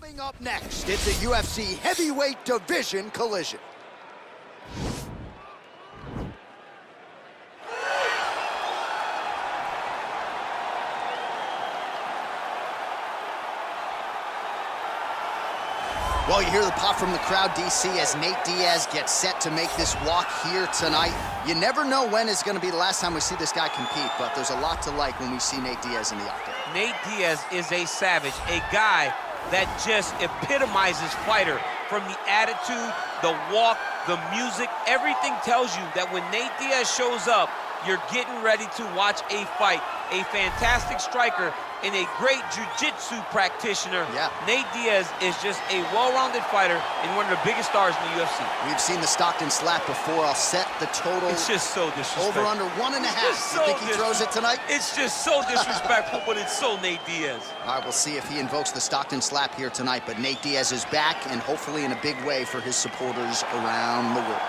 Coming up next, it's a UFC heavyweight division collision. Well, you hear the pop from the crowd, DC, as Nate Diaz gets set to make this walk here tonight. You never know when is going to be the last time we see this guy compete, but there's a lot to like when we see Nate Diaz in the octagon. Nate Diaz is a savage, a guy that just epitomizes fighter. From the attitude, the walk, the music, everything tells you that when Nate Diaz shows up, you're getting ready to watch a fight. A fantastic striker and a great jiu-jitsu practitioner. Yeah. Nate Diaz is just a well-rounded fighter and one of the biggest stars in the UFC. We've seen the Stockton slap before. I'll set the total. It's just so disrespectful. Over under 1.5. You think he throws it tonight? It's just so disrespectful, but it's so Nate Diaz. All right, we'll see if he invokes the Stockton slap here tonight, but Nate Diaz is back, and hopefully in a big way for his supporters around the world.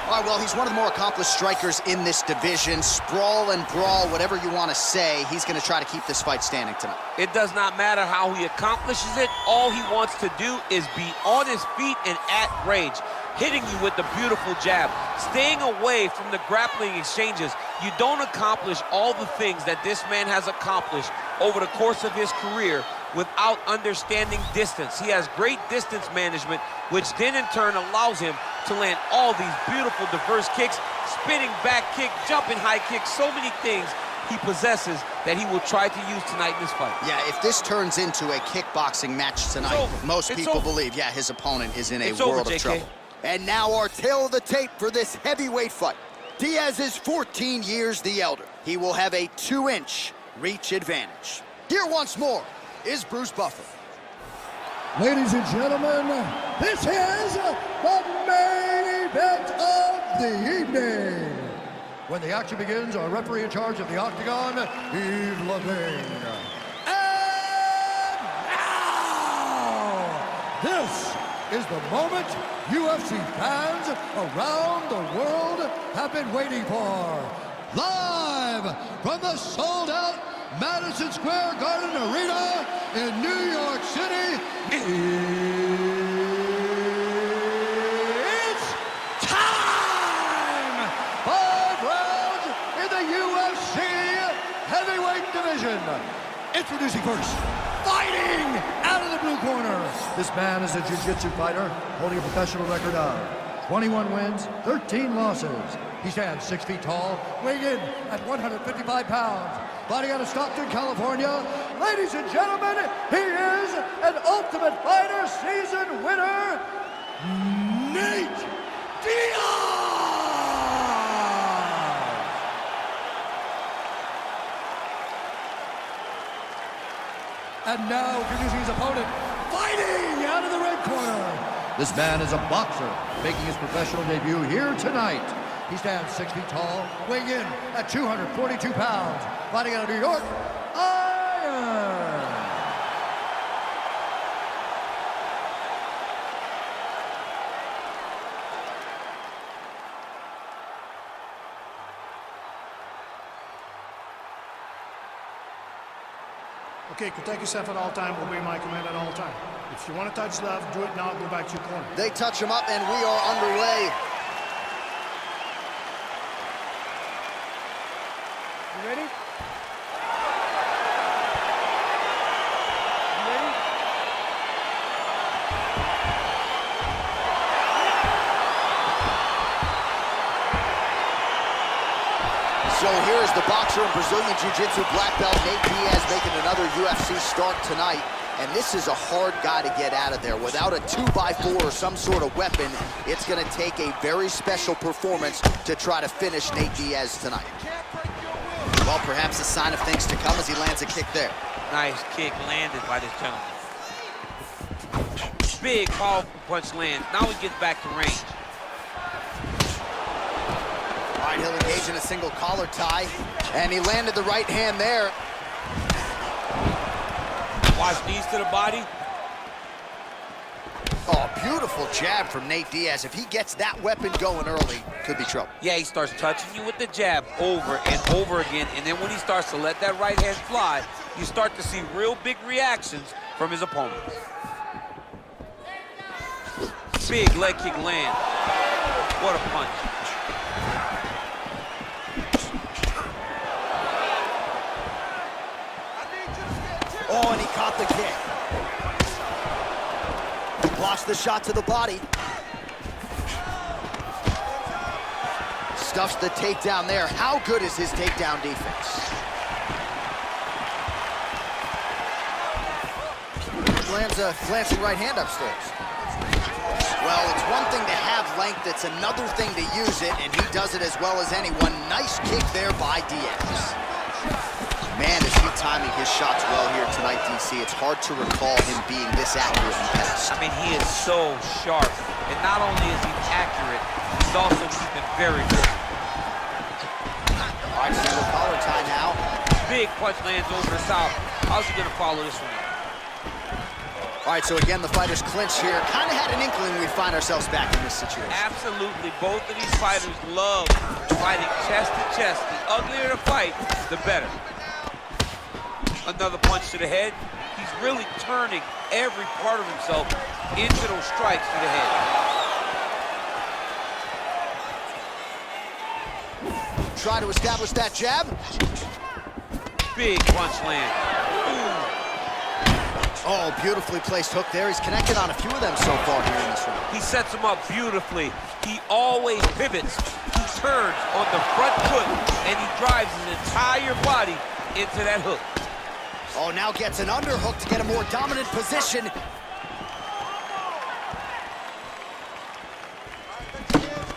All right, well, he's one of the more accomplished strikers in this division. Sprawl and brawl, whatever you want to say, he's going to try to keep this fight standing tonight. It does not matter how he accomplishes it. All he wants to do is be on his feet and at range, hitting you with the beautiful jab, staying away from the grappling exchanges. You don't accomplish all the things that this man has accomplished over the course of his career without understanding distance. He has great distance management, which then in turn allows him to land all these beautiful diverse kicks, spinning back kick, jumping high kick, so many things he possesses that he will try to use tonight in this fight. Yeah, if this turns into a kickboxing match tonight, most people believe, yeah, his opponent is in a world of trouble. And now our tale of the tape for this heavyweight fight. Diaz is 14 years the elder. He will have a 2-inch reach advantage. Here once more is Bruce Buffer. Ladies and gentlemen, this is the main event of the evening. When the action begins, our referee in charge of the octagon, Yves Levine. And now, this is the moment UFC fans around the world have been waiting for. Live from the sold-out Madison Square Garden Arena in New York City, it's time! 5 rounds in the UFC heavyweight division. Introducing first, fighting out of the blue corner. This man is a jiu-jitsu fighter holding a professional record of 21 wins, 13 losses. He stands 6 feet tall, weighing in at 155 pounds. Fighting out of Stockton, California, ladies and gentlemen, he is an Ultimate Fighter season winner, Nate Diaz! And now introducing his opponent, fighting out of the red corner. This man is a boxer, making his professional debut here tonight. He stands 6 feet tall, weighing in at 242 pounds. Fighting out of New York, Iron. Okay, protect yourself at all time, obey my command at all time. If you want to touch love, do it now, go back to your corner. They touch him up, and we are underway. You ready? So here is the boxer and Brazilian Jiu-Jitsu black belt, Nate Diaz, making another UFC start tonight. And this is a hard guy to get out of there. Without a 2x4 or some sort of weapon, it's going to take a very special performance to try to finish Nate Diaz tonight. Well, perhaps a sign of things to come as he lands a kick there. Nice kick landed by this gentleman. Big, powerful punch lands. Now he gets back to range. All right, he'll engage in a single collar tie, and he landed the right hand there. Watch knees to the body. Oh, beautiful jab from Nate Diaz. If he gets that weapon going early, could be trouble. Yeah, he starts touching you with the jab over and over again, and then when he starts to let that right hand fly, you start to see real big reactions from his opponents. Big leg kick land. What a punch. Oh, and he caught the kick. Blocks the shot to the body. Stuffs the takedown there. How good is his takedown defense? Lands a glancing right hand upstairs. Well, it's one thing to have length, it's another thing to use it, and he does it as well as anyone. Nice kick there by Diaz. Man, is he timing his shots well here tonight, DC. It's hard to recall him being this accurate in the past. I mean, he is so sharp. And not only is he accurate, he's also keeping very good. All right, single collar tie now. Big punch lands over the top. How's he gonna follow this one up? All right, so again, the fighters clinch here. Kind of had an inkling we'd find ourselves back in this situation. Absolutely. Both of these fighters love fighting chest to chest. The uglier the fight, the better. Another punch to the head. He's really turning every part of himself into those strikes to the head. Try to establish that jab. Big punch land. Ooh. Oh, beautifully placed hook there. He's connected on a few of them so far here in this round. He sets him up beautifully. He always pivots. He turns on the front foot, and he drives his entire body into that hook. Oh, now gets an underhook to get a more dominant position.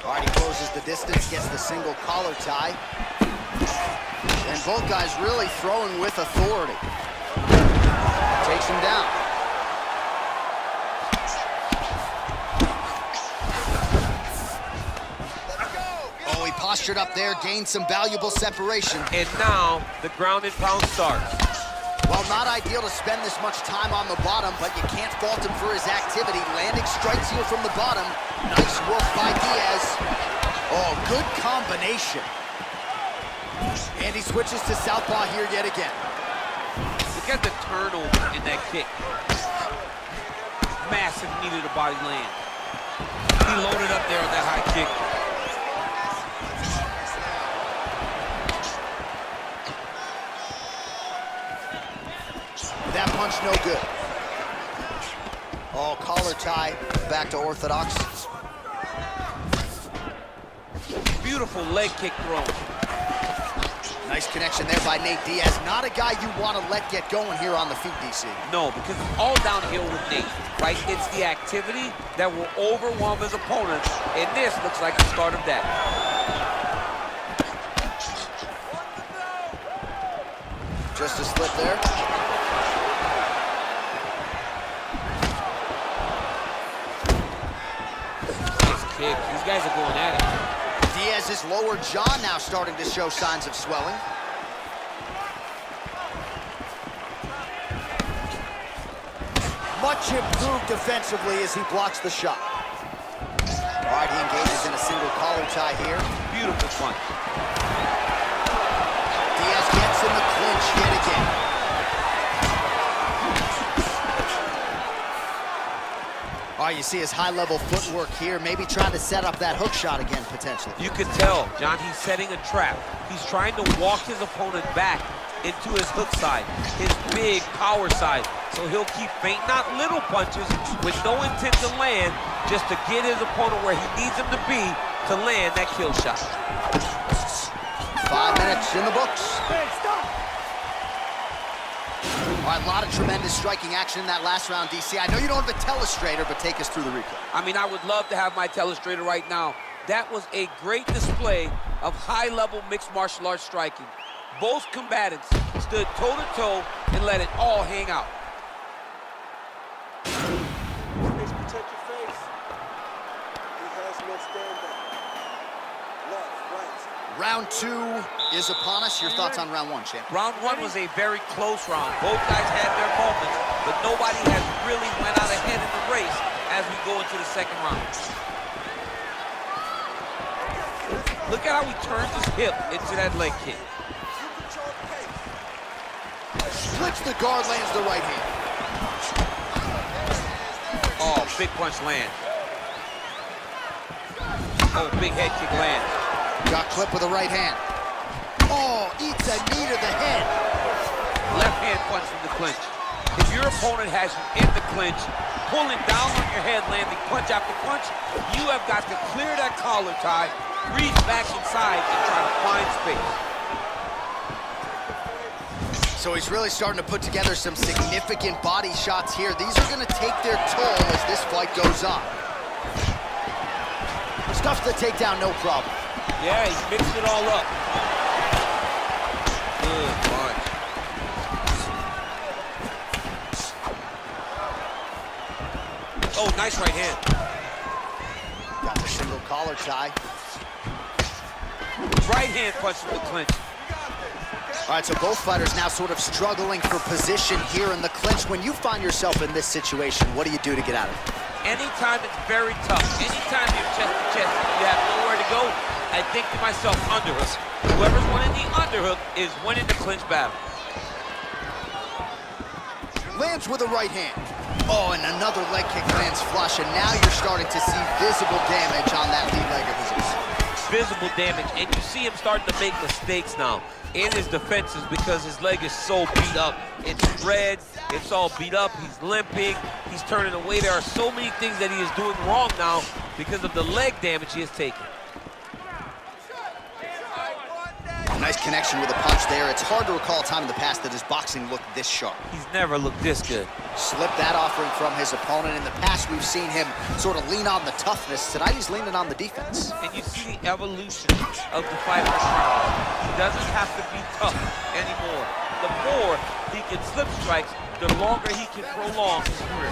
All right, he closes the distance, gets the single collar tie. And both guys really throwing with authority. Takes him down. Oh, he postured up there, gained some valuable separation. And now the ground and pound starts. Well, not ideal to spend this much time on the bottom, but you can't fault him for his activity. Landing strikes here from the bottom. Nice work by Diaz. Oh, good combination. And he switches to southpaw here yet again. Look at the turnover in that kick. Massive knee to the body land. He loaded up there on that high kick. That punch no good. Oh, collar tie, back to orthodox. Beautiful leg kick throw. Nice connection there by Nate Diaz. Not a guy you want to let get going here on the feet, DC. No, because it's all downhill with Nate, right? It's the activity that will overwhelm his opponents, and this looks like the start of that. Just a slip there. Kick. These guys are going at it. Diaz's lower jaw now starting to show signs of swelling. Much improved defensively as he blocks the shot. All right, he engages in a single collar tie here. Beautiful punch. Diaz gets in the clinch yet again. All right, you see his high-level footwork here, maybe trying to set up that hook shot again, potentially. You can tell, John, he's setting a trap. He's trying to walk his opponent back into his hook side, his big power side. So he'll keep feint, not little punches, with no intent to land, just to get his opponent where he needs him to be to land that kill shot. 5 minutes in the books. Hey, stop! All right, a lot of tremendous striking action in that last round, DC. I know you don't have a telestrator, but take us through the replay. I mean, I would love to have my telestrator right now. That was a great display of high-level mixed martial arts striking. Both combatants stood toe-to-toe and let it all hang out. Protect your face. He has no stand-up. Left, right. Round 2 is upon us. Your thoughts on round 1, champ? Round 1 was a very close round. Both guys had their moments, but nobody has really went out ahead in the race as we go into the second round. Look at how he turns his hip into that leg kick. Split Breaks the guard, lands the right hand. Oh, big punch land. Oh, big head kick land. Got clipped with the right hand. Oh, eats a knee to the head. Left hand punch from the clinch. If your opponent has you in the clinch, pulling down on your head, landing punch after punch, you have got to clear that collar tie, reach back inside, and try to find space. So he's really starting to put together some significant body shots here. These are going to take their toll as this fight goes on. Stuffs the takedown, no problem. Yeah, he's mixing it all up. Good punch. Oh, nice right hand. Got the single collar tie. Right hand punch from the clinch. All right, so both fighters now sort of struggling for position here in the clinch. When you find yourself in this situation, what do you do to get out of it? Anytime it's very tough, anytime you're chest to chest, you have nowhere to go, I think to myself, underhook. Whoever's winning the underhook is winning the clinch battle. Lands with a right hand. Oh, and another leg kick lands flush, and now you're starting to see visible damage on that lead leg of his. Visible damage, and you see him starting to make mistakes now in his defenses because his leg is so beat up. It's red, it's all beat up, he's limping, he's turning away. There are so many things that he is doing wrong now because of the leg damage he has taken. Nice connection with a punch there. It's hard to recall a time in the past that his boxing looked this sharp. He's never looked this good. Slipped that offering from his opponent. In the past, we've seen him sort of lean on the toughness. Tonight, he's leaning on the defense. And you see the evolution of the fighter. He doesn't have to be tough anymore. The more he can slip strikes, the longer he can prolong his career.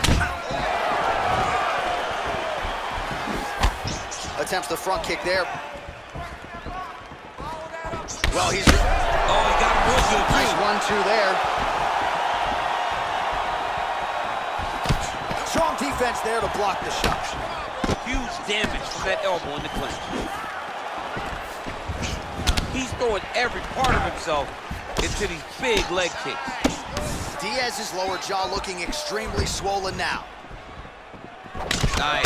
Attempts the front kick there. Well, he's... Oh, he got him real good, Nice 1-2 there. Strong defense there to block the shot. Huge damage from that elbow in the clinch. He's throwing every part of himself into these big leg kicks. Diaz's lower jaw looking extremely swollen now. Nice.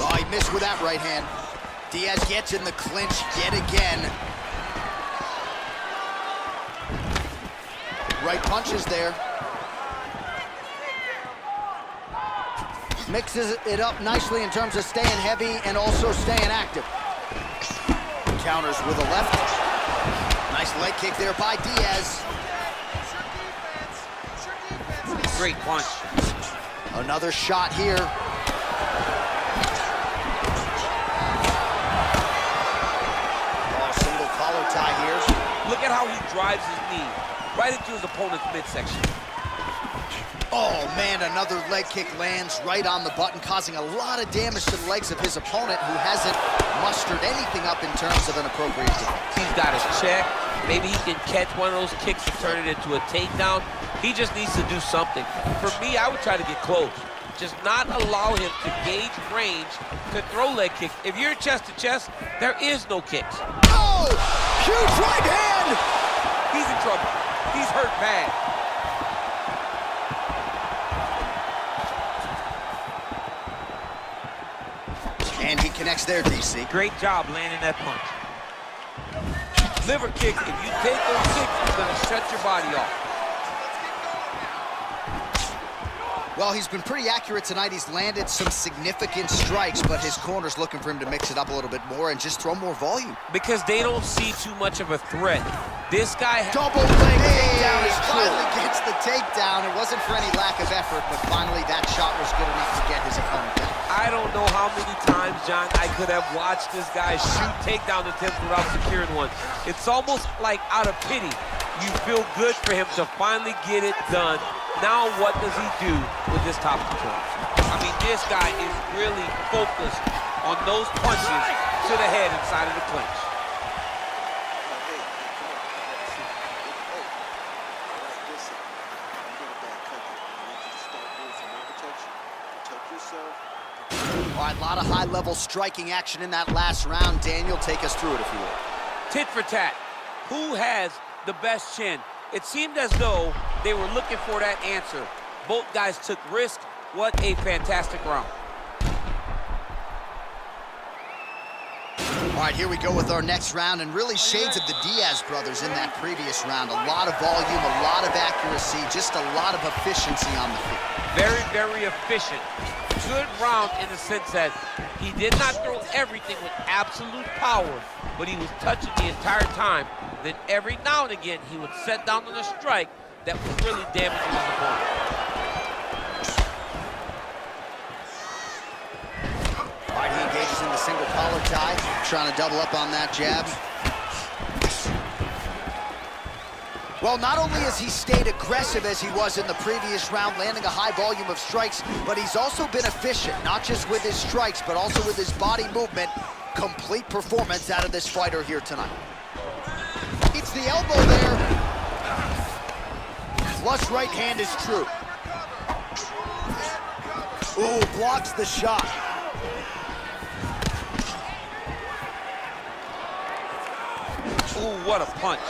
Oh, he missed with that right hand. Diaz gets in the clinch yet again. Right punches there. Mixes it up nicely in terms of staying heavy and also staying active. Counters with a left. Nice leg kick there by Diaz. Great punch. Another shot here. Tie here. Look at how he drives his knee right into his opponent's midsection. Oh, man, another leg kick lands right on the button, causing a lot of damage to the legs of his opponent, who hasn't mustered anything up in terms of an appropriate defense. He's got his check. Maybe he can catch one of those kicks and turn it into a takedown. He just needs to do something. For me, I would try to get close. Just not allow him to gauge range to throw leg kicks. If you're chest to chest, there is no kicks. Oh, huge right hand! He's in trouble. He's hurt bad. And he connects there, DC. Great job landing that punch. Liver kick, if you take those kicks, it's gonna shut your body off. Well, he's been pretty accurate tonight. He's landed some significant strikes, but his corner's looking for him to mix it up a little bit more and just throw more volume. Because they don't see too much of a threat. This guy... Double leg takedown. He finally gets the takedown. It wasn't for any lack of effort, but finally that shot was good enough to get his opponent down. I don't know how many times, John, I could have watched this guy shoot takedown attempts without securing one. It's almost like out of pity. You feel good for him to finally get it done. Now what does he do with this top control? I mean, this guy is really focused on those punches to the head inside of the clinch. All right, lot of high-level striking action in that last round. Daniel, take us through it, if you will. Tit for tat. Who has the best chin? It seemed as though they were looking for that answer. Both guys took risk. What a fantastic round. All right, here we go with our next round, and really shades of the Diaz brothers in that previous round. A lot of volume, a lot of accuracy, just a lot of efficiency on the feet. Very, very efficient. Good round in the sense that he did not throw everything with absolute power, but he was touching the entire time. Then every now and again, he would set down on a strike that was really damaging his opponent. All right, he engages in the single collar tie, trying to double up on that jab. Well, not only has he stayed aggressive as he was in the previous round, landing a high volume of strikes, but he's also been efficient, not just with his strikes, but also with his body movement. Complete performance out of this fighter here tonight. It's the elbow there. Flush right hand is true. Ooh, blocks the shot. Ooh, what a punch.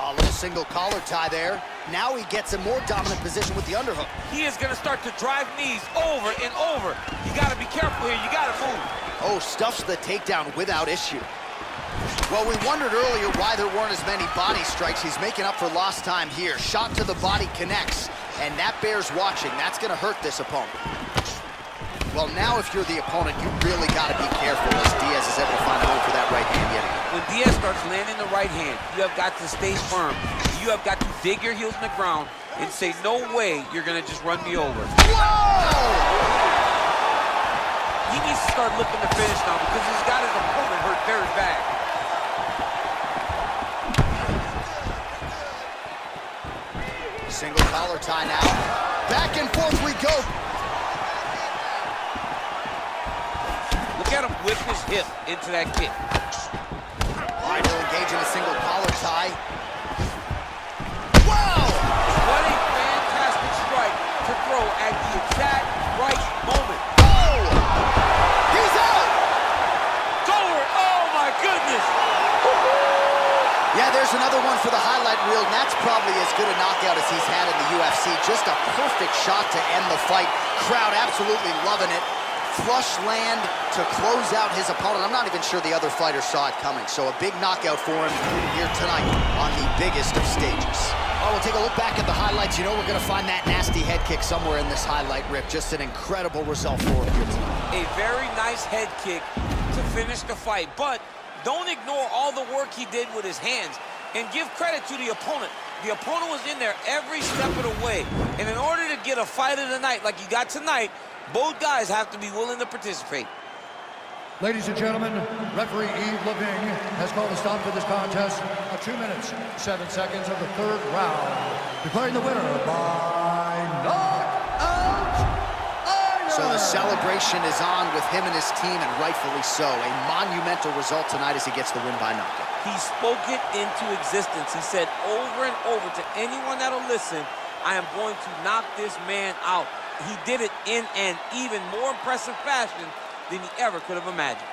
A little single collar tie there. Now he gets a more dominant position with the underhook. He is going to start to drive knees over and over. You got to be careful here. You got to move. Oh, stuffs the takedown without issue. Well, we wondered earlier why there weren't as many body strikes. He's making up for lost time here. Shot to the body connects, and that bears watching. That's going to hurt this opponent. Well, now if you're the opponent, you really got to be careful as Diaz is able to find a hole for that right hand yet again. When Diaz starts landing the right hand, you have got to stay firm. You have got to dig your heels in the ground and say, no way you're going to just run me over. Whoa! He needs to start looking to finish now because he's got his opponent hurt very bad. Single collar tie now. Back and forth we go. Look at him whip his hip into that kick. All right, he'll engage in a single collar tie. Wow! What a fantastic strike to throw at the exact right moment. Oh! He's out! It's over. Oh, my goodness. Yeah, there's another one for the highlight reel, and that's probably as good a knockout as he's had in the UFC. Just a perfect shot to end the fight. Crowd absolutely loving it. Flush land to close out his opponent. I'm not even sure the other fighter saw it coming, so a big knockout for him here tonight on the biggest of stages. Oh, we'll take a look back at the highlights. You know we're going to find that nasty head kick somewhere in this highlight rip. Just an incredible result for him here tonight. A very nice head kick to finish the fight, but don't ignore all the work he did with his hands and give credit to the opponent. The opponent was in there every step of the way, and in order to get a fight of the night like you got tonight, both guys have to be willing to participate. Ladies and gentlemen, referee Yves Leving has called a stop to this contest at 2 minutes, 7 seconds of the third round, declaring the winner by knockout. So the celebration is on with him and his team, and rightfully so. A monumental result tonight as he gets the win by knockout. He spoke it into existence. He said over and over to anyone that'll listen, I am going to knock this man out. He did it in an even more impressive fashion than he ever could have imagined.